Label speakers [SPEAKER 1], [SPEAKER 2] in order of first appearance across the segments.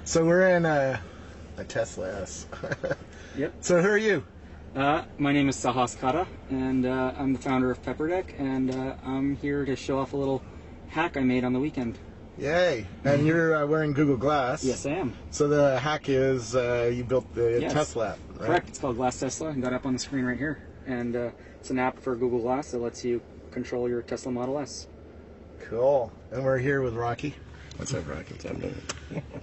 [SPEAKER 1] So we're in a Tesla S.
[SPEAKER 2] Yep.
[SPEAKER 1] So who are you?
[SPEAKER 2] My name is Sahas Kata, and I'm the founder of Pepperdeck, and I'm here to show off a little hack I made on the weekend.
[SPEAKER 1] Yay! And you're wearing Google Glass.
[SPEAKER 2] Yes, I am.
[SPEAKER 1] So the hack is you built the Tesla app, right?
[SPEAKER 2] Correct. It's called Glass Tesla. I got it up on the screen right here, and it's an app for Google Glass that lets you control your Tesla Model S.
[SPEAKER 1] Cool. And we're here with Rocky.
[SPEAKER 3] What's up, Rocky? What's up,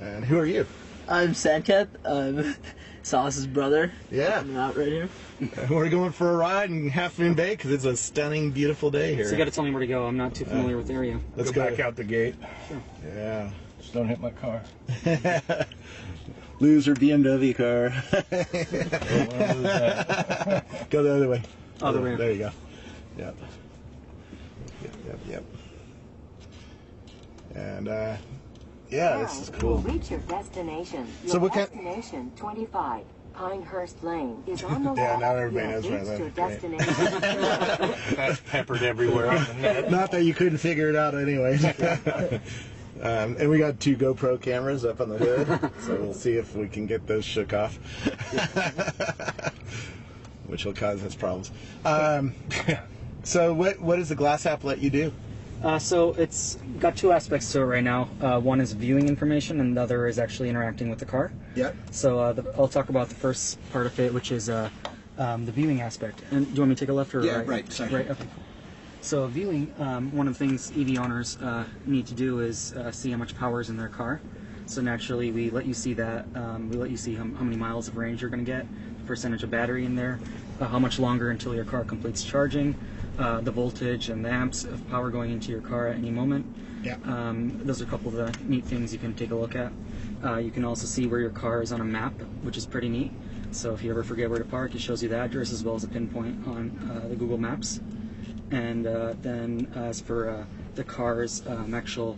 [SPEAKER 1] And who are you?
[SPEAKER 4] I'm Sandcat. I'm Sauce's brother.
[SPEAKER 1] Yeah.
[SPEAKER 4] I'm out right here.
[SPEAKER 1] We're going for a ride in Half Moon Bay because it's a stunning, beautiful day here.
[SPEAKER 2] So you got to tell me where to go. I'm not too familiar with the area.
[SPEAKER 1] Let's
[SPEAKER 3] go back out the gate.
[SPEAKER 2] Sure.
[SPEAKER 1] Yeah.
[SPEAKER 3] Just don't hit my car.
[SPEAKER 1] Loser BMW car. Go the other way.
[SPEAKER 2] Other way.
[SPEAKER 1] There you go. Yep. Yep. And yeah, this is cool.
[SPEAKER 5] Reach your destination.
[SPEAKER 1] So what kind?
[SPEAKER 5] Destination 25 Pinehurst Lane is on the
[SPEAKER 1] Yeah,
[SPEAKER 5] left.
[SPEAKER 1] now everybody knows where I
[SPEAKER 5] Reached
[SPEAKER 1] live.
[SPEAKER 5] your
[SPEAKER 1] Great.
[SPEAKER 5] destination.
[SPEAKER 3] That's peppered everywhere on the net.
[SPEAKER 1] Not that you couldn't figure it out anyway. And we got 2 GoPro cameras up on the hood, so we'll see if we can get those shook off, which will cause us problems. So what does the Glass app let you do?
[SPEAKER 2] So it's got 2 aspects to it right now. One is viewing information, and the other is actually interacting with the car.
[SPEAKER 1] Yeah.
[SPEAKER 2] So I'll talk about the first part of it, which is the viewing aspect. And do you want me to take a left or
[SPEAKER 1] Yeah,
[SPEAKER 2] right?
[SPEAKER 1] right, sorry.
[SPEAKER 2] Right, okay. So viewing, one of the things EV owners need to do is see how much power is in their car. So naturally, we let you see that. We let you see how many miles of range you're going to get, the percentage of battery in there, how much longer until your car completes charging, the voltage and the amps of power going into your car at any moment.
[SPEAKER 1] Yeah.
[SPEAKER 2] Those are a couple of the neat things you can take a look at. You can also see where your car is on a map, which is pretty neat. So if you ever forget where to park, it shows you the address as well as a pinpoint on the Google Maps. And then as for the car's actual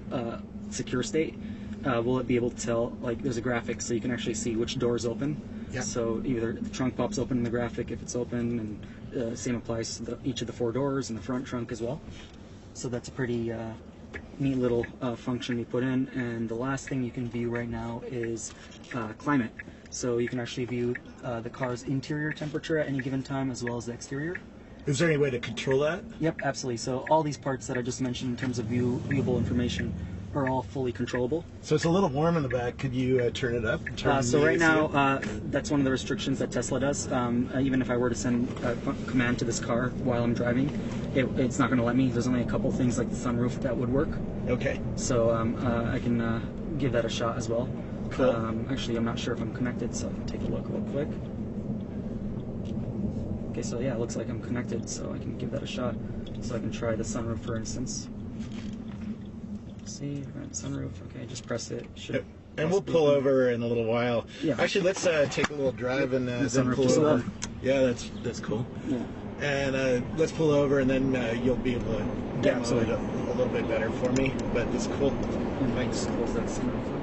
[SPEAKER 2] secure state, will it be able to tell, like there's a graphic so you can actually see which door is open.
[SPEAKER 1] Yeah.
[SPEAKER 2] So either the trunk pops open in the graphic if it's open, and same applies to each of the 4 doors and the front trunk as well. So that's a pretty neat little function we put in. And the last thing you can view right now is climate. So you can actually view the car's interior temperature at any given time as well as the exterior.
[SPEAKER 1] Is there any way to control that?
[SPEAKER 2] Yep, absolutely. So all these parts that I just mentioned in terms of viewable information are all fully controllable.
[SPEAKER 1] So it's a little warm in the back. Could you turn it up?
[SPEAKER 2] So right now, that's one of the restrictions that Tesla does. Even if I were to send a command to this car while I'm driving, it's not going to let me. There's only a couple things like the sunroof that would work.
[SPEAKER 1] Okay.
[SPEAKER 2] So I can give that a shot as well.
[SPEAKER 1] Cool.
[SPEAKER 2] Actually, I'm not sure if I'm connected, so I can take a look real quick. Okay, so yeah, it looks like I'm connected, so I can give that a shot. So I can try the sunroof, for instance. See, right, sunroof. Okay, just press it.
[SPEAKER 1] Yep. And we'll pull over in a little while.
[SPEAKER 2] Yeah.
[SPEAKER 1] Actually, let's take a little drive and then
[SPEAKER 2] sunroof
[SPEAKER 1] pull
[SPEAKER 2] just
[SPEAKER 1] over.
[SPEAKER 2] above.
[SPEAKER 1] Yeah, that's cool.
[SPEAKER 2] Yeah.
[SPEAKER 1] And let's pull over, and then you'll be able to demo
[SPEAKER 2] absolutely.
[SPEAKER 1] it a little bit better for me. But it's cool.
[SPEAKER 2] And I just close that sunroof.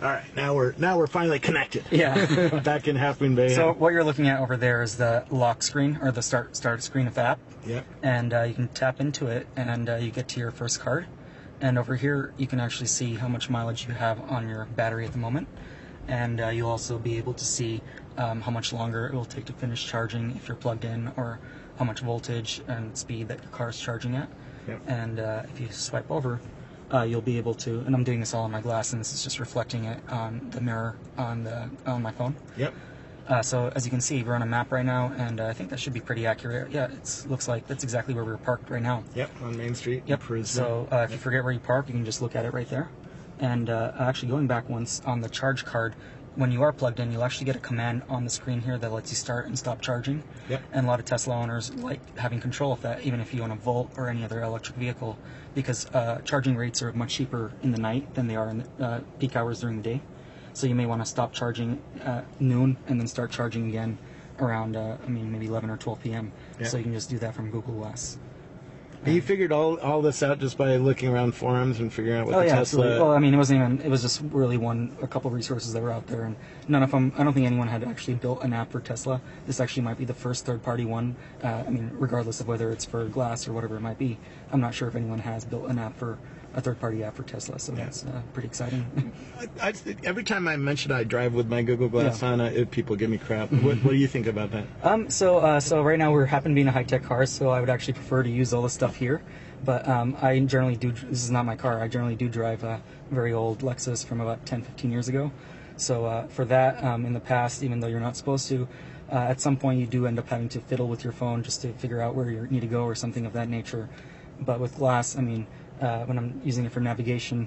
[SPEAKER 1] All right, now we're finally connected.
[SPEAKER 2] Yeah.
[SPEAKER 1] Back in Half Moon Bay.
[SPEAKER 2] So what you're looking at over there is the lock screen, or the start screen of the app.
[SPEAKER 1] Yep.
[SPEAKER 2] And you can tap into it, and you get to your first card. And over here, you can actually see how much mileage you have on your battery at the moment. And you'll also be able to see how much longer it will take to finish charging if you're plugged in, or how much voltage and speed that your car is charging at.
[SPEAKER 1] Yep.
[SPEAKER 2] And if you swipe over, you'll be able to, and I'm doing this all on my glass, and this is just reflecting it on the mirror on my phone.
[SPEAKER 1] Yep.
[SPEAKER 2] So as you can see, we're on a map right now, and I think that should be pretty accurate. Yeah, it looks like that's exactly where we're parked right now.
[SPEAKER 1] Yep. On Main Street.
[SPEAKER 2] Yep. So if you forget where you park, you can just look at it right there. And actually going back once on the charge card, when you are plugged in, you'll actually get a command on the screen here that lets you start and stop charging.
[SPEAKER 1] Yep.
[SPEAKER 2] And a lot of Tesla owners like having control of that, even if you own a Volt or any other electric vehicle, because charging rates are much cheaper in the night than they are in the peak hours during the day. So you may want to stop charging at noon and then start charging again around, maybe 11 or 12 p.m.
[SPEAKER 1] Yeah.
[SPEAKER 2] So you can just do that from Google Glass.
[SPEAKER 1] And you figured all this out just by looking around forums and figuring out what the
[SPEAKER 2] yeah,
[SPEAKER 1] Tesla...
[SPEAKER 2] absolutely. Well, it wasn't even, it was just really a couple resources that were out there, and none of them, I don't think anyone had actually built an app for Tesla. This actually might be the first third-party one. Regardless of whether it's for Glass or whatever it might be, I'm not sure if anyone has built an app for a third-party app for Tesla, so that's pretty exciting.
[SPEAKER 1] Every time I mention I drive with my Google Glass on, people give me crap. What do you think about that?
[SPEAKER 2] So right now we happen to be in a high-tech car, so I would actually prefer to use all the stuff here. But I generally do. This is not my car. I generally do drive a very old Lexus from about 10, 15 years ago. So for that, in the past, even though you're not supposed to, at some point you do end up having to fiddle with your phone just to figure out where you need to go or something of that nature. But with Glass, I mean, when I'm using it for navigation,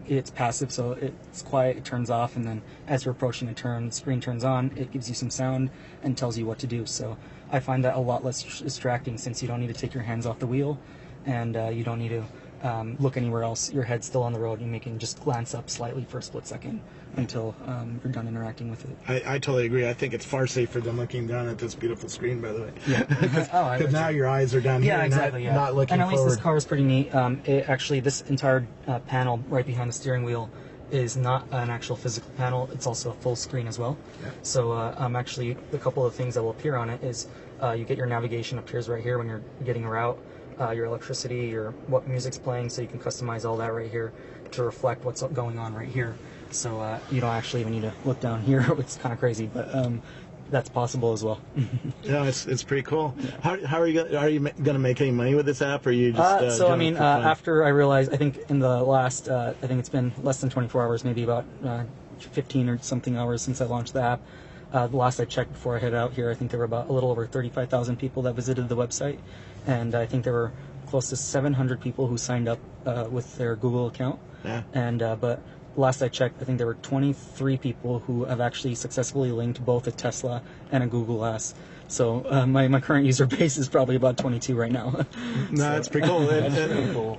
[SPEAKER 2] it's passive, so it's quiet, it turns off, and then as you're approaching a turn, the screen turns on, it gives you some sound and tells you what to do. So I find that a lot less distracting, since you don't need to take your hands off the wheel, and you don't need to look anywhere else. Your head's still on the road, and you can just glance up slightly for a split second until you're done interacting with it.
[SPEAKER 1] I totally agree. I think it's far safer than looking down at this beautiful screen, by the way.
[SPEAKER 2] Yeah.
[SPEAKER 1] Because now your eyes are down here,
[SPEAKER 2] exactly,
[SPEAKER 1] not looking
[SPEAKER 2] and at least
[SPEAKER 1] forward.
[SPEAKER 2] this car is pretty neat. This entire panel right behind the steering wheel is not an actual physical panel. It's also a full screen as well. Yeah. So actually, a couple of things that will appear on it is you get your navigation appears right here when you're getting a route, your electricity, what music's playing, so you can customize all that right here to reflect what's going on right here. So you don't actually even need to look down here. It's kind of crazy, but that's possible as well.
[SPEAKER 1] Yeah, it's pretty cool. Yeah. How are you going to make any money with this app, or are you just
[SPEAKER 2] after I realized, I think in the last I think it's been less than 24 hours, maybe about 15 or something hours since I launched the app. The last I checked before I head out here, I think there were about a little over 35,000 people that visited the website, and I think there were close to 700 people who signed up with their Google account.
[SPEAKER 1] Yeah.
[SPEAKER 2] And but last I checked, I think there were 23 people who have actually successfully linked both a Tesla and a Google Glass. So my current user base is probably about 22 right now.
[SPEAKER 1] No, that's pretty cool.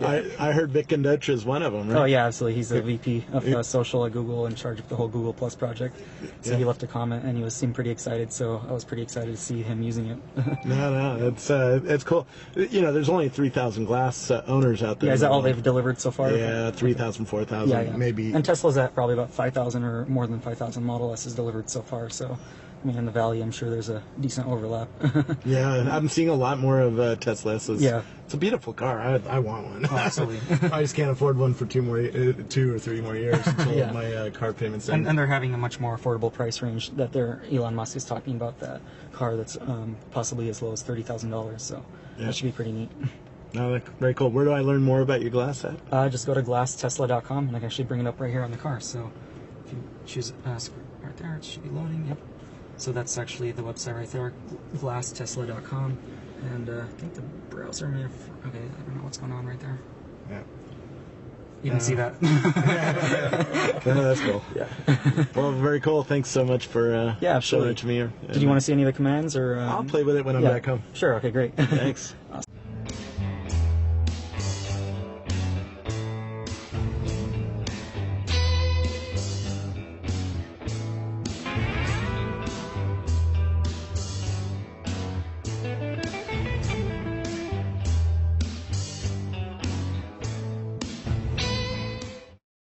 [SPEAKER 1] I heard Vic Condotra is one of them, right?
[SPEAKER 2] Oh yeah, absolutely. He's the VP of social at Google, in charge of the whole Google Plus project. So he left a comment, and he seemed pretty excited. So I was pretty excited to see him using it.
[SPEAKER 1] No, it's cool. You know, there's only 3,000 Glass owners out there.
[SPEAKER 2] Yeah, is that all they've delivered so far?
[SPEAKER 1] Yeah, 3,000, 4,000, maybe.
[SPEAKER 2] And Tesla's at probably about 5,000 or more than 5,000 Model S is delivered so far. So, I mean, in the Valley, I'm sure there's a decent overlap.
[SPEAKER 1] Yeah, and I'm seeing a lot more of Tesla S's.
[SPEAKER 2] Yeah.
[SPEAKER 1] It's a beautiful car. I want one.
[SPEAKER 2] Oh, absolutely.
[SPEAKER 1] I just can't afford one for 2 or 3 more years until my car payments end.
[SPEAKER 2] And they're having a much more affordable price range that Elon Musk is talking about, that car that's possibly as low as $30,000. So that should be pretty neat.
[SPEAKER 1] No, very cool. Where do I learn more about your Glass app?
[SPEAKER 2] Just go to glasstesla.com, and I can actually bring it up right here on the car. So if you choose right there, it should be loading. Yep. So that's actually the website right there, glasstesla.com. And I think the browser may have... Okay, I don't know what's going on right there.
[SPEAKER 1] Yeah.
[SPEAKER 2] You can see that.
[SPEAKER 1] No, that's cool.
[SPEAKER 2] Yeah.
[SPEAKER 1] Well, very cool. Thanks so much for showing it to me.
[SPEAKER 2] Did you want to see any of the commands? Or
[SPEAKER 1] I'll play with it when I'm back home.
[SPEAKER 2] Sure, okay, great.
[SPEAKER 1] Thanks.
[SPEAKER 2] Awesome.